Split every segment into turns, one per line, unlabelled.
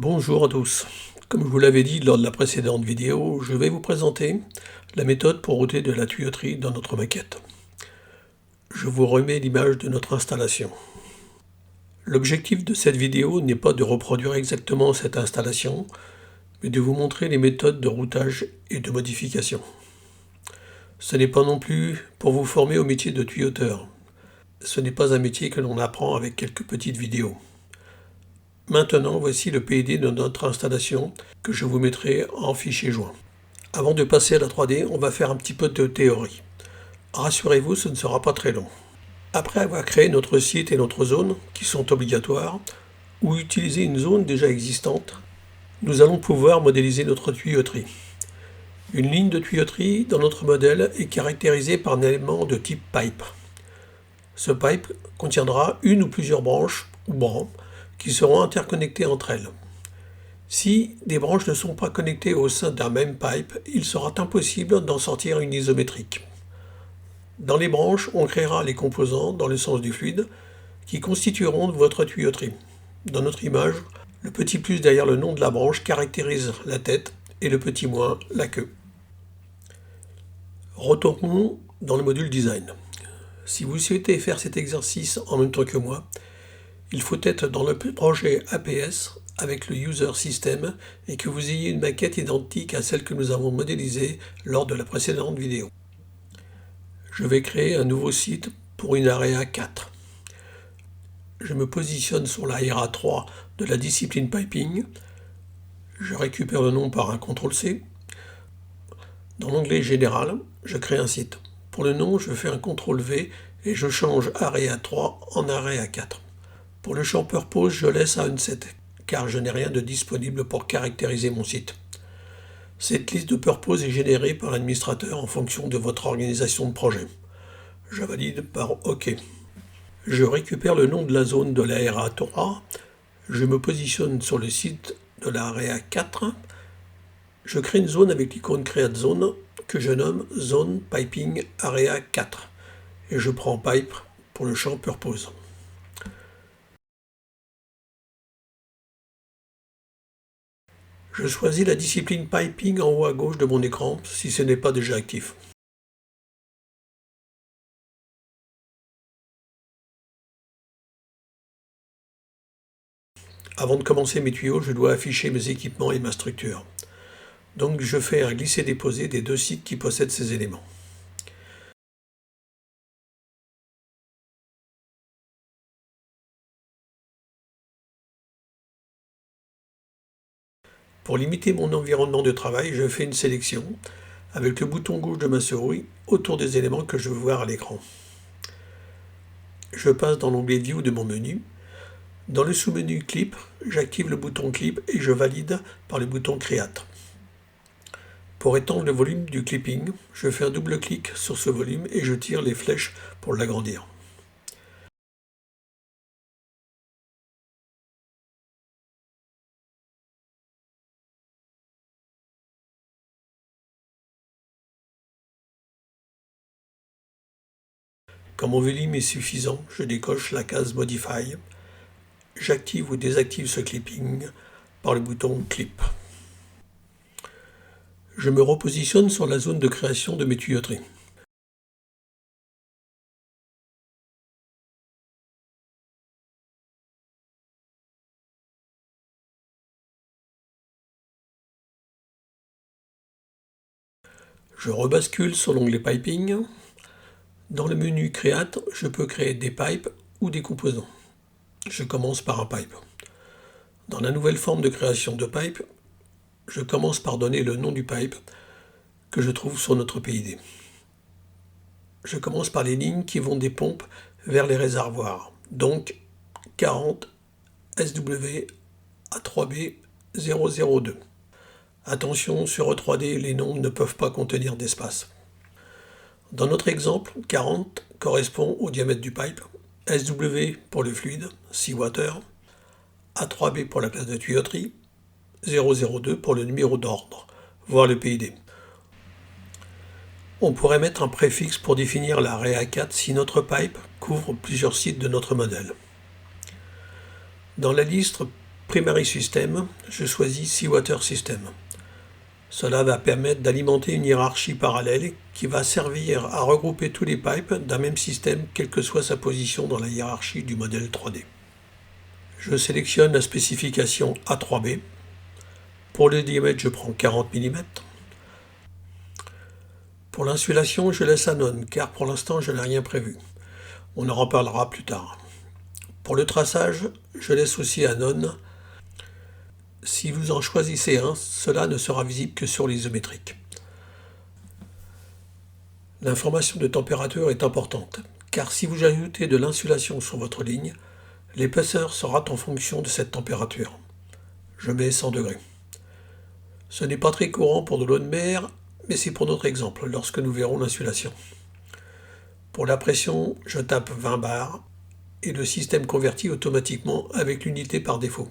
Bonjour à tous. Comme je vous l'avais dit lors de la précédente vidéo, je vais vous présenter la méthode pour router de la tuyauterie dans notre maquette. Je vous remets l'image de notre installation. L'objectif de cette vidéo n'est pas de reproduire exactement cette installation, mais de vous montrer les méthodes de routage et de modification. Ce n'est pas non plus pour vous former au métier de tuyauteur. Ce n'est pas un métier que l'on apprend avec quelques petites vidéos. Maintenant, voici le PID de notre installation que je vous mettrai en fichier joint. Avant de passer à la 3D, on va faire un petit peu de théorie. Rassurez-vous, ce ne sera pas très long. Après avoir créé notre site et notre zone, qui sont obligatoires, ou utiliser une zone déjà existante, nous allons pouvoir modéliser notre tuyauterie. Une ligne de tuyauterie dans notre modèle est caractérisée par un élément de type pipe. Ce pipe contiendra une ou plusieurs branches ou bancs qui seront interconnectées entre elles. Si des branches ne sont pas connectées au sein d'un même pipe, il sera impossible d'en sortir une isométrique. Dans les branches, on créera les composants dans le sens du fluide qui constitueront votre tuyauterie. Dans notre image, le petit plus derrière le nom de la branche caractérise la tête et le petit moins la queue. Retournons dans le module design. Si vous souhaitez faire cet exercice en même temps que moi, il faut être dans le projet APS avec le User System et que vous ayez une maquette identique à celle que nous avons modélisée lors de la précédente vidéo. Je vais créer un nouveau site pour une area 4. Je me positionne sur l'area 3 de la discipline Piping. Je récupère le nom par un CTRL-C. Dans l'onglet Général, je crée un site. Pour le nom, je fais un CTRL-V et je change area 3 en area 4. Pour le champ Purpose, je laisse à Unset, car je n'ai rien de disponible pour caractériser mon site. Cette liste de Purpose est générée par l'administrateur en fonction de votre organisation de projet. Je valide par OK. Je récupère le nom de la zone de l'area 3. Je me positionne sur le site de l'area 4. Je crée une zone avec l'icône Create Zone que je nomme Zone Piping Area 4. Et je prends Pipe pour le champ Purpose. Je choisis la discipline Piping en haut à gauche de mon écran si ce n'est pas déjà actif. Avant de commencer mes tuyaux, je dois afficher mes équipements et ma structure. Donc je fais un glisser-déposer des deux sites qui possèdent ces éléments. Pour limiter mon environnement de travail, je fais une sélection avec le bouton gauche de ma souris autour des éléments que je veux voir à l'écran. Je passe dans l'onglet View de mon menu. Dans le sous-menu Clip, j'active le bouton Clip et je valide par le bouton Create. Pour étendre le volume du clipping, je fais un double clic sur ce volume et je tire les flèches pour l'agrandir. Quand mon volume est suffisant, je décoche la case Modify. J'active ou désactive ce clipping par le bouton Clip. Je me repositionne sur la zone de création de mes tuyauteries. Je rebascule sur l'onglet Piping. Dans le menu Create, je peux créer des pipes ou des composants. Je commence par un pipe. Dans la nouvelle forme de création de pipe, je commence par donner le nom du pipe que je trouve sur notre PID. Je commence par les lignes qui vont des pompes vers les réservoirs, donc 40 SW A3B 002. Attention, sur E3D, les noms ne peuvent pas contenir d'espace. Dans notre exemple, 40 correspond au diamètre du pipe, SW pour le fluide, Seawater, A3B pour la classe de tuyauterie, 002 pour le numéro d'ordre, voire le PID. On pourrait mettre un préfixe pour définir la REA 4 si notre pipe couvre plusieurs sites de notre modèle. Dans la liste Primary System, je choisis Seawater System. Cela va permettre d'alimenter une hiérarchie parallèle qui va servir à regrouper tous les pipes d'un même système, quelle que soit sa position dans la hiérarchie du modèle 3D. Je sélectionne la spécification A3B. Pour le diamètre, je prends 40 mm. Pour l'insulation, je laisse Anon, car pour l'instant, je n'ai rien prévu. On en reparlera plus tard. Pour le traçage, je laisse aussi Anon. Si vous en choisissez un, cela ne sera visible que sur l'isométrique. L'information de température est importante, car si vous ajoutez de l'insulation sur votre ligne, l'épaisseur sera en fonction de cette température. Je mets 100 degrés. Ce n'est pas très courant pour de l'eau de mer, mais c'est pour notre exemple, lorsque nous verrons l'insulation. Pour la pression, je tape 20 bars, et le système convertit automatiquement avec l'unité par défaut.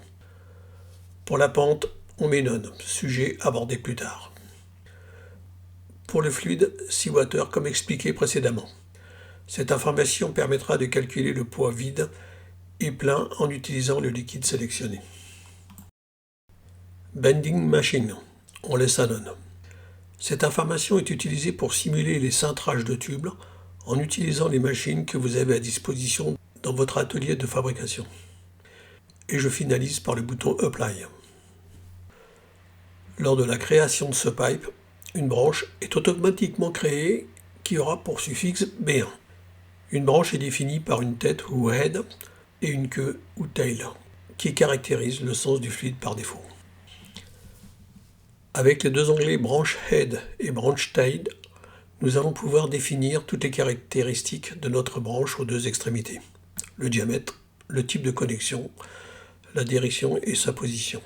Pour la pente, on met None, sujet abordé plus tard. Pour le fluide, Seawater comme expliqué précédemment. Cette information permettra de calculer le poids vide et plein en utilisant le liquide sélectionné. Bending Machine, on laisse à None. Cette information est utilisée pour simuler les cintrages de tubes en utilisant les machines que vous avez à disposition dans votre atelier de fabrication. Et je finalise par le bouton Apply. Lors de la création de ce pipe, une branche est automatiquement créée qui aura pour suffixe B1. Une branche est définie par une tête ou head et une queue ou tail qui caractérise le sens du fluide par défaut. Avec les deux onglets branch head et branch tail, nous allons pouvoir définir toutes les caractéristiques de notre branche aux deux extrémités. Le diamètre, le type de connexion, la direction et sa position.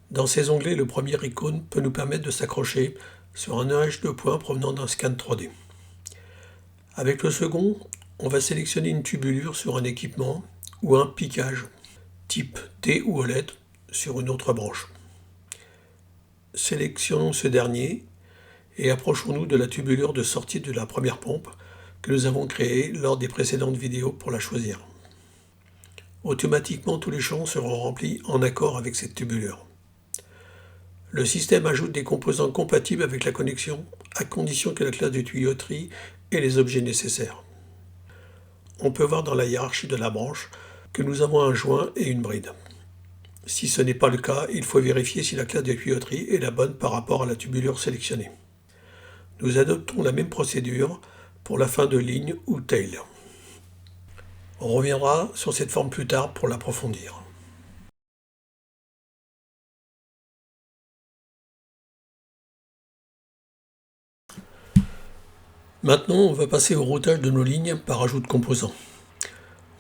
Dans ces onglets, le premier icône peut nous permettre de s'accrocher sur un nuage de points provenant d'un scan 3D. Avec le second, on va sélectionner une tubulure sur un équipement ou un piquage type T ou OLED sur une autre branche. Sélectionnons ce dernier et approchons-nous de la tubulure de sortie de la première pompe que nous avons créée lors des précédentes vidéos pour la choisir. Automatiquement, tous les champs seront remplis en accord avec cette tubulure. Le système ajoute des composants compatibles avec la connexion, à condition que la classe de tuyauterie ait les objets nécessaires. On peut voir dans la hiérarchie de la branche que nous avons un joint et une bride. Si ce n'est pas le cas, il faut vérifier si la classe de tuyauterie est la bonne par rapport à la tubulure sélectionnée. Nous adoptons la même procédure pour la fin de ligne ou tail. On reviendra sur cette forme plus tard pour l'approfondir. Maintenant, on va passer au routage de nos lignes par ajout de composants.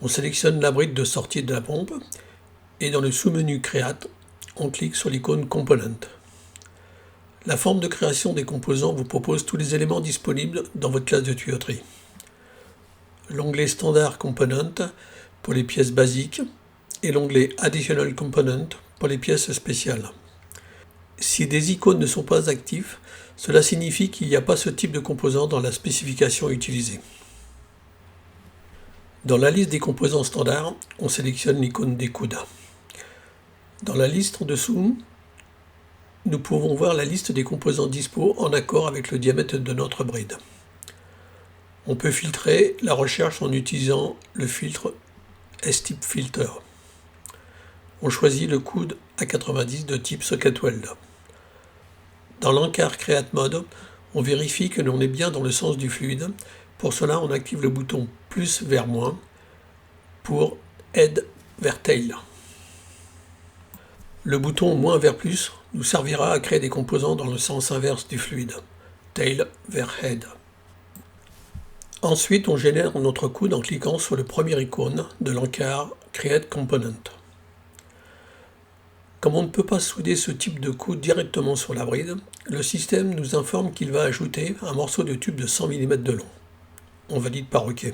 On sélectionne la bride de sortie de la pompe et dans le sous-menu Create, on clique sur l'icône Component. La forme de création des composants vous propose tous les éléments disponibles dans votre classe de tuyauterie. L'onglet Standard Component pour les pièces basiques et l'onglet Additional Component pour les pièces spéciales. Si des icônes ne sont pas actifs, cela signifie qu'il n'y a pas ce type de composant dans la spécification utilisée. Dans la liste des composants standards, on sélectionne l'icône des coudes. Dans la liste en dessous, nous pouvons voir la liste des composants dispo en accord avec le diamètre de notre bride. On peut filtrer la recherche en utilisant le filtre S-Type Filter. On choisit le coude A90 de type Socket Weld. Dans l'encart Create Mode, on vérifie que l'on est bien dans le sens du fluide. Pour cela, on active le bouton plus vers moins pour Head vers Tail. Le bouton moins vers plus nous servira à créer des composants dans le sens inverse du fluide, Tail vers Head. Ensuite, on génère notre coude en cliquant sur le premier icône de l'encart Create Component. Comme on ne peut pas souder ce type de coude directement sur la bride, le système nous informe qu'il va ajouter un morceau de tube de 100 mm de long. On valide par OK.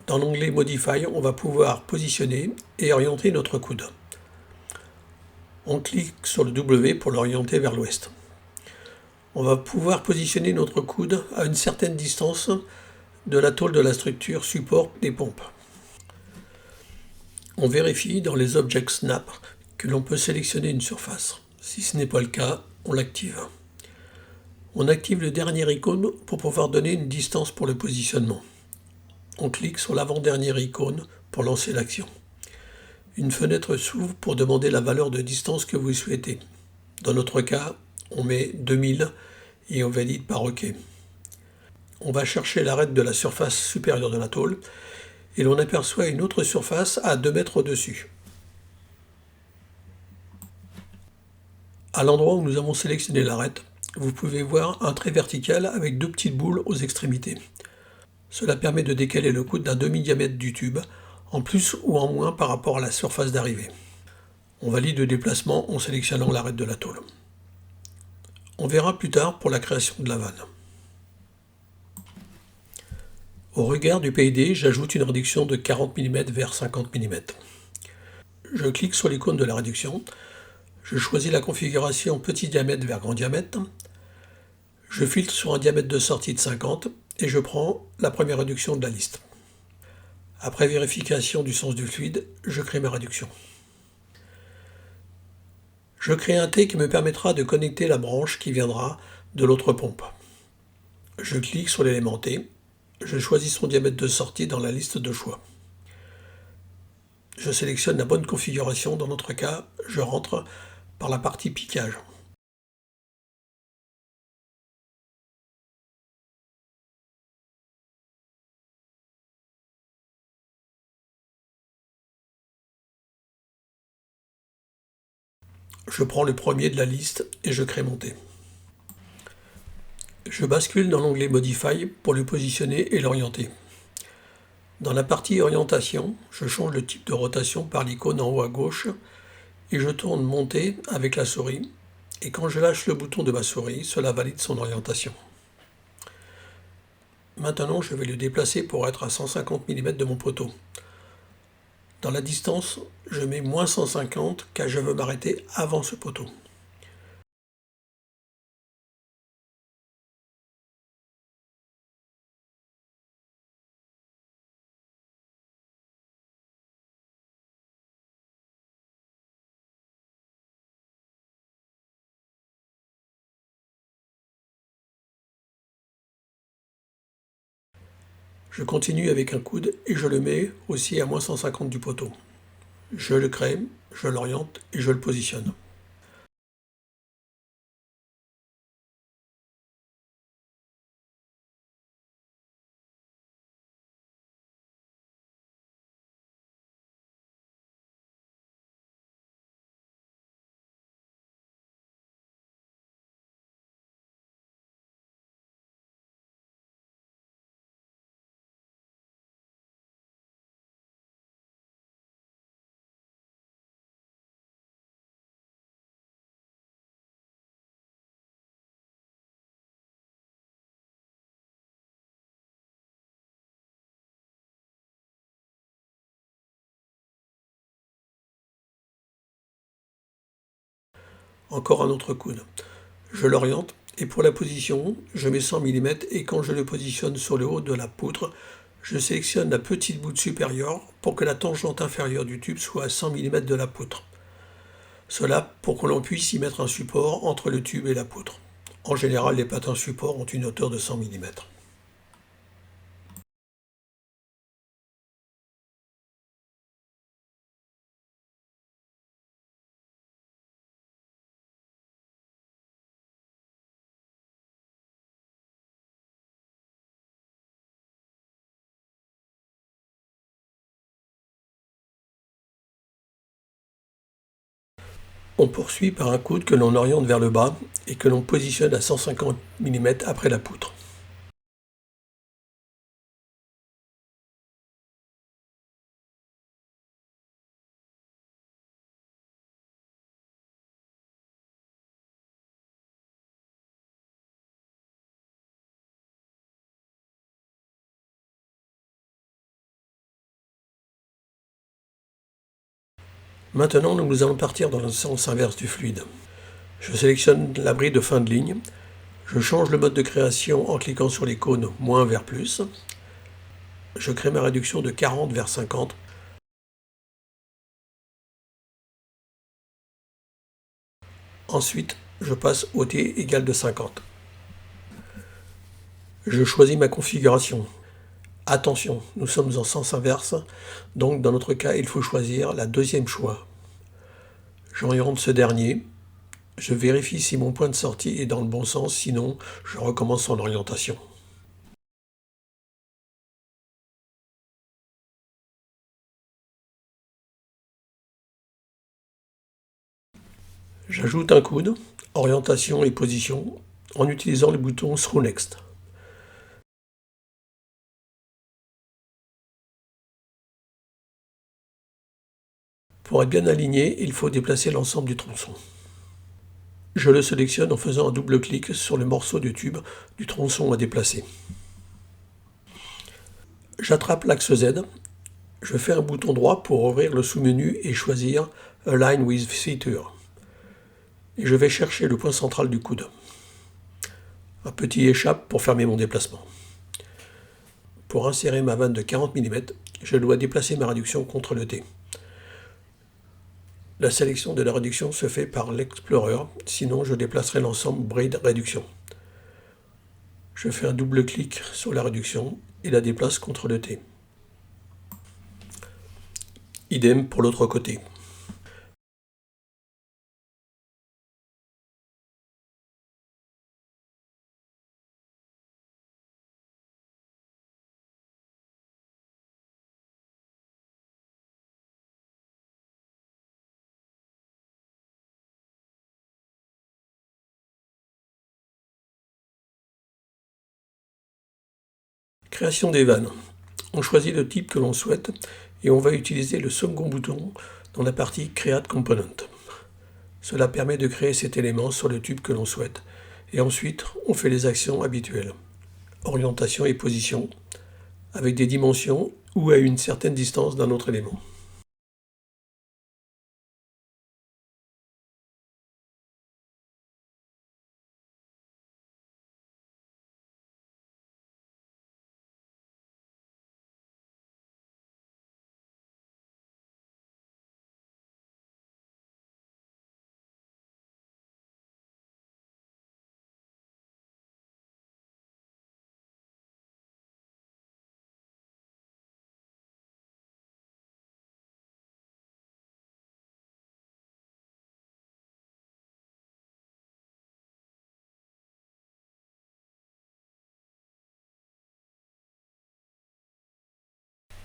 Dans l'onglet Modify, on va pouvoir positionner et orienter notre coude. On clique sur le W pour l'orienter vers l'ouest. On va pouvoir positionner notre coude à une certaine distance de la tôle de la structure support des pompes. On vérifie dans les Object Snap que l'on peut sélectionner une surface. Si ce n'est pas le cas, on l'active. On active le dernier icône pour pouvoir donner une distance pour le positionnement. On clique sur l'avant-dernière icône pour lancer l'action. Une fenêtre s'ouvre pour demander la valeur de distance que vous souhaitez. Dans notre cas, on met 2000 et on valide par OK. On va chercher l'arête de la surface supérieure de la tôle et l'on aperçoit une autre surface à 2 mètres au-dessus. À l'endroit où nous avons sélectionné l'arête, vous pouvez voir un trait vertical avec 2 petites boules aux extrémités. Cela permet de décaler le coude d'un demi-diamètre du tube, en plus ou en moins par rapport à la surface d'arrivée. On valide le déplacement en sélectionnant l'arête de la tôle. On verra plus tard pour la création de la vanne. Au regard du PID, j'ajoute une réduction de 40 mm vers 50 mm. Je clique sur l'icône de la réduction. Je choisis la configuration petit diamètre vers grand diamètre. Je filtre sur un diamètre de sortie de 50 et je prends la première réduction de la liste. Après vérification du sens du fluide, je crée ma réduction. Je crée un T qui me permettra de connecter la branche qui viendra de l'autre pompe. Je clique sur l'élément T. Je choisis son diamètre de sortie dans la liste de choix. Je sélectionne la bonne configuration. Dans notre cas, je rentre par la partie piquage. Je prends le premier de la liste et je crée mon T. Je bascule dans l'onglet Modify pour le positionner et l'orienter. Dans la partie orientation, je change le type de rotation par l'icône en haut à gauche et je tourne mon T avec la souris. Et quand je lâche le bouton de ma souris, cela valide son orientation. Maintenant, je vais le déplacer pour être à 150 mm de mon poteau. Dans la distance, je mets moins 150 car je veux m'arrêter avant ce poteau. Je continue avec un coude et je le mets aussi à moins 150 du poteau. Je le crée, je l'oriente et je le positionne. Encore un autre coude. Je l'oriente et pour la position, je mets 100 mm et quand je le positionne sur le haut de la poutre, je sélectionne la petite boute supérieure pour que la tangente inférieure du tube soit à 100 mm de la poutre. Cela pour que l'on puisse y mettre un support entre le tube et la poutre. En général, les patins support ont une hauteur de 100 mm. On poursuit par un coude que l'on oriente vers le bas et que l'on positionne à 150 mm après la poutre. Maintenant, nous allons partir dans le sens inverse du fluide. Je sélectionne l'abri de fin de ligne. Je change le mode de création en cliquant sur l'icône moins vers plus. Je crée ma réduction de 40 vers 50. Ensuite, je passe au T égale de 50. Je choisis ma configuration. Attention, nous sommes en sens inverse, donc dans notre cas, il faut choisir la deuxième choix. J'oriente ce dernier. Je vérifie si mon point de sortie est dans le bon sens, sinon je recommence en orientation. J'ajoute un coude, orientation et position, en utilisant le bouton Through Next. Pour être bien aligné, il faut déplacer l'ensemble du tronçon. Je le sélectionne en faisant un double clic sur le morceau de tube du tronçon à déplacer. J'attrape l'axe Z. Je fais un bouton droit pour ouvrir le sous-menu et choisir Align with Feature. Et je vais chercher le point central du coude. Un petit échappe pour fermer mon déplacement. Pour insérer ma vanne de 40 mm, je dois déplacer ma réduction contre le T. La sélection de la réduction se fait par l'Explorer, sinon je déplacerai l'ensemble Braid Réduction. Je fais un double clic sur la réduction et la déplace contre le T. Idem pour l'autre côté. Création des vannes. On choisit le type que l'on souhaite et on va utiliser le second bouton dans la partie Create Component. Cela permet de créer cet élément sur le tube que l'on souhaite. Et ensuite, on fait les actions habituelles. Orientation et position, avec des dimensions ou à une certaine distance d'un autre élément.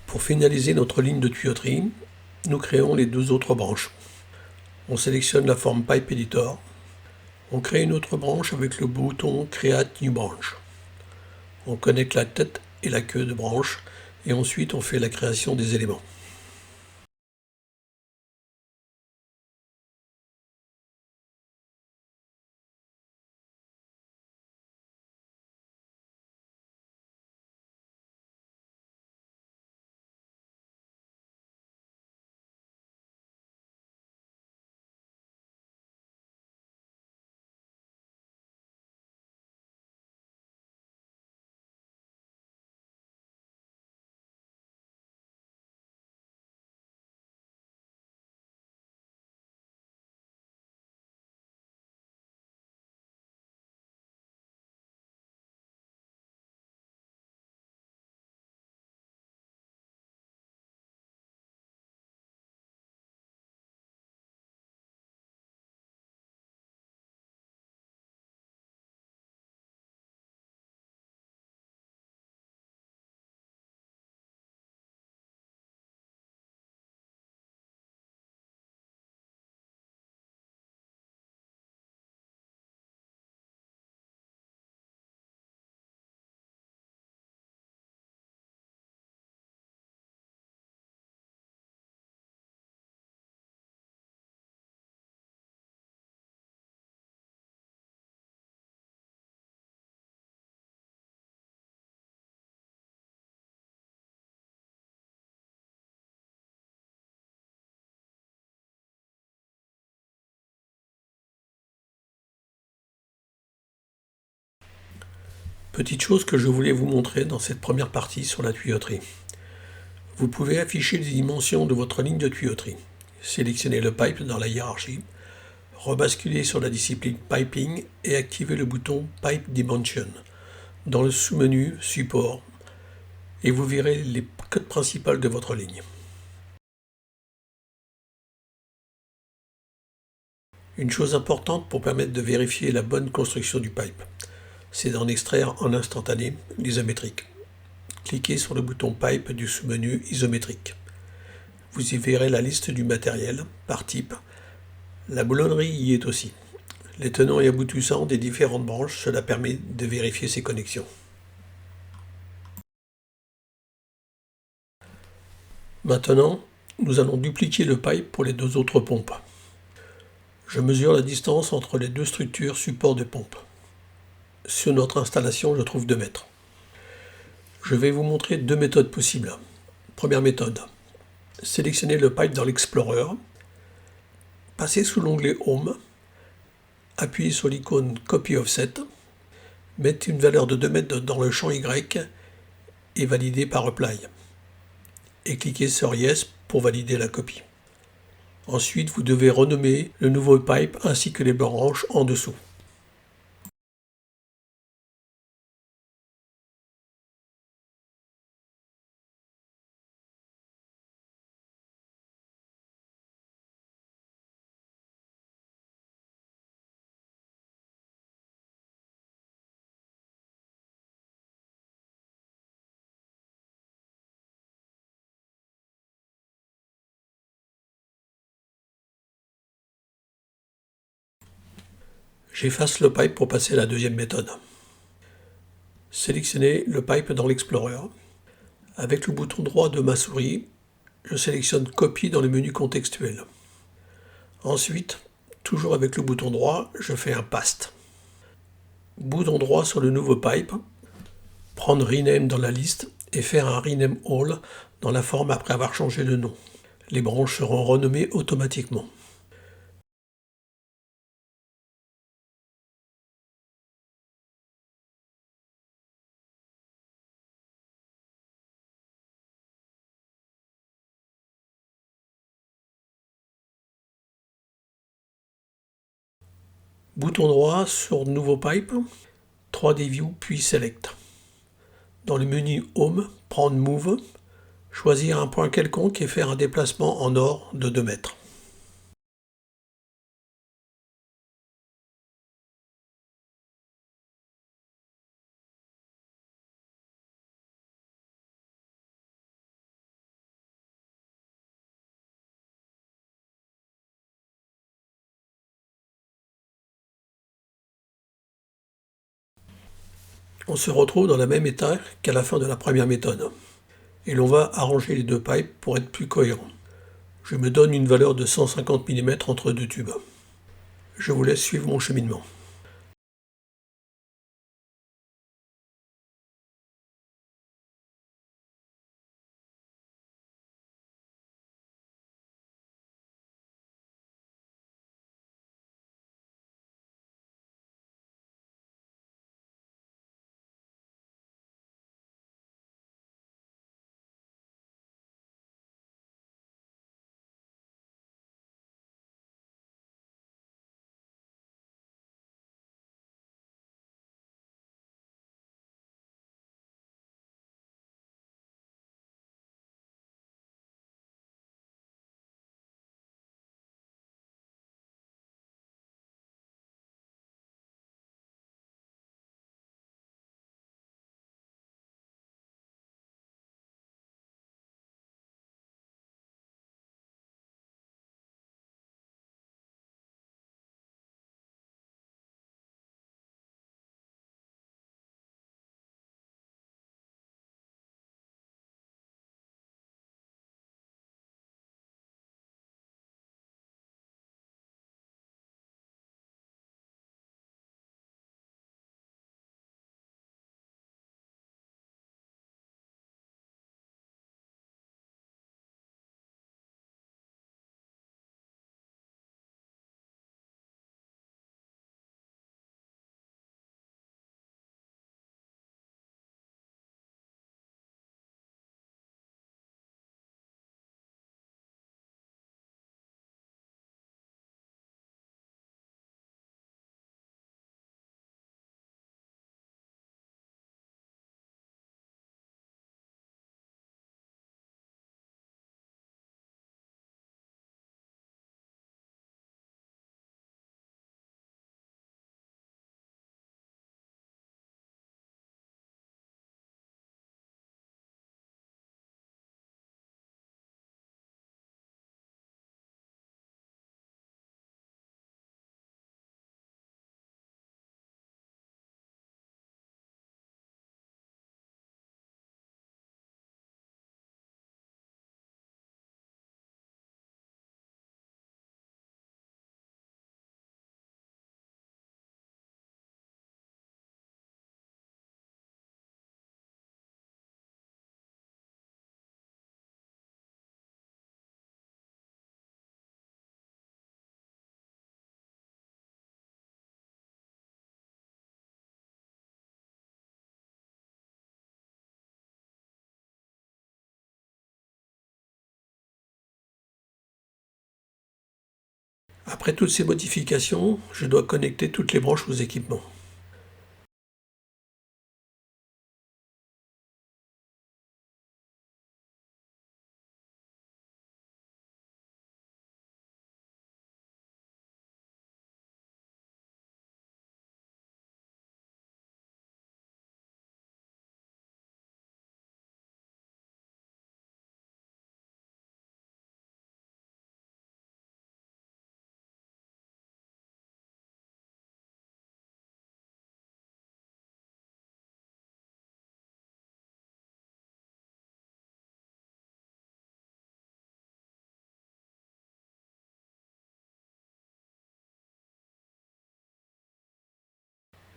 Pour finaliser notre ligne de tuyauterie, nous créons les deux autres branches. On sélectionne la forme Pipe Editor. On crée une autre branche avec le bouton Create New Branch. On connecte la tête et la queue de branche et ensuite on fait la création des éléments. Petite chose que je voulais vous montrer dans cette première partie sur la tuyauterie. Vous pouvez afficher les dimensions de votre ligne de tuyauterie. Sélectionnez le pipe dans la hiérarchie, Rebasculez sur la discipline Piping et activez le bouton Pipe Dimension dans le sous-menu Support et vous verrez les codes principales de votre ligne. Une chose importante pour permettre de vérifier la bonne construction du pipe, c'est d'en extraire en instantané l'isométrique. Cliquez sur le bouton Pipe du sous-menu isométrique. Vous y verrez la liste du matériel par type. La boulonnerie y est aussi. Les tenants et aboutissants des différentes branches, cela permet de vérifier ces connexions. Maintenant, nous allons dupliquer le pipe pour les deux autres pompes. Je mesure la distance entre les deux structures support de pompe. Sur notre installation, je trouve 2 mètres. Je vais vous montrer 2 méthodes possibles. Première méthode, sélectionnez le pipe dans l'Explorer, passez sous l'onglet Home, appuyez sur l'icône Copy Offset, mettez une valeur de 2 mètres dans le champ Y et validez par Apply. Et cliquez sur Yes pour valider la copie. Ensuite, vous devez renommer le nouveau pipe ainsi que les branches en dessous. J'efface le pipe pour passer à la deuxième méthode. Sélectionnez le pipe dans l'Explorer. Avec le bouton droit de ma souris, je sélectionne Copie dans le menu contextuel. Ensuite, toujours avec le bouton droit, je fais un Paste. Bouton droit sur le nouveau pipe, prendre Rename dans la liste et faire un Rename All dans la forme après avoir changé de nom. Les branches seront renommées automatiquement. Bouton droit sur Nouveau pipe, 3D View puis Select. Dans le menu Home, prendre Move, choisir un point quelconque et faire un déplacement en or de 2 mètres. On se retrouve dans le même état qu'à la fin de la première méthode. Et l'on va arranger les deux pipes pour être plus cohérent. Je me donne une valeur de 150 mm entre deux tubes. Je vous laisse suivre mon cheminement. Après toutes ces modifications, je dois connecter toutes les branches aux équipements.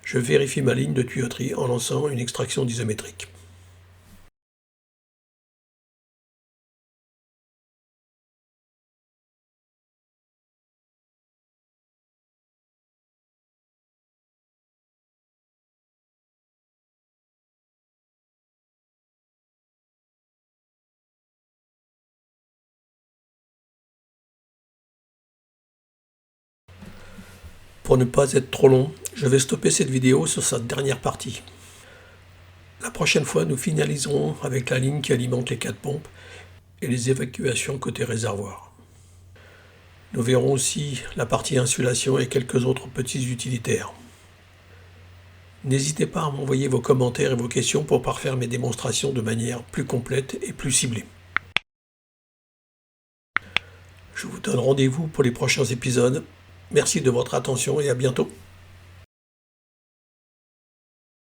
Je vérifie ma ligne de tuyauterie en lançant une extraction d'isométrique. Pour ne pas être trop long, je vais stopper cette vidéo sur sa dernière partie. La prochaine fois, nous finaliserons avec la ligne qui alimente les 4 pompes et les évacuations côté réservoir. Nous verrons aussi la partie insulation et quelques autres petits utilitaires. N'hésitez pas à m'envoyer vos commentaires et vos questions pour parfaire mes démonstrations de manière plus complète et plus ciblée. Je vous donne rendez-vous pour les prochains épisodes. Merci de votre attention et à bientôt.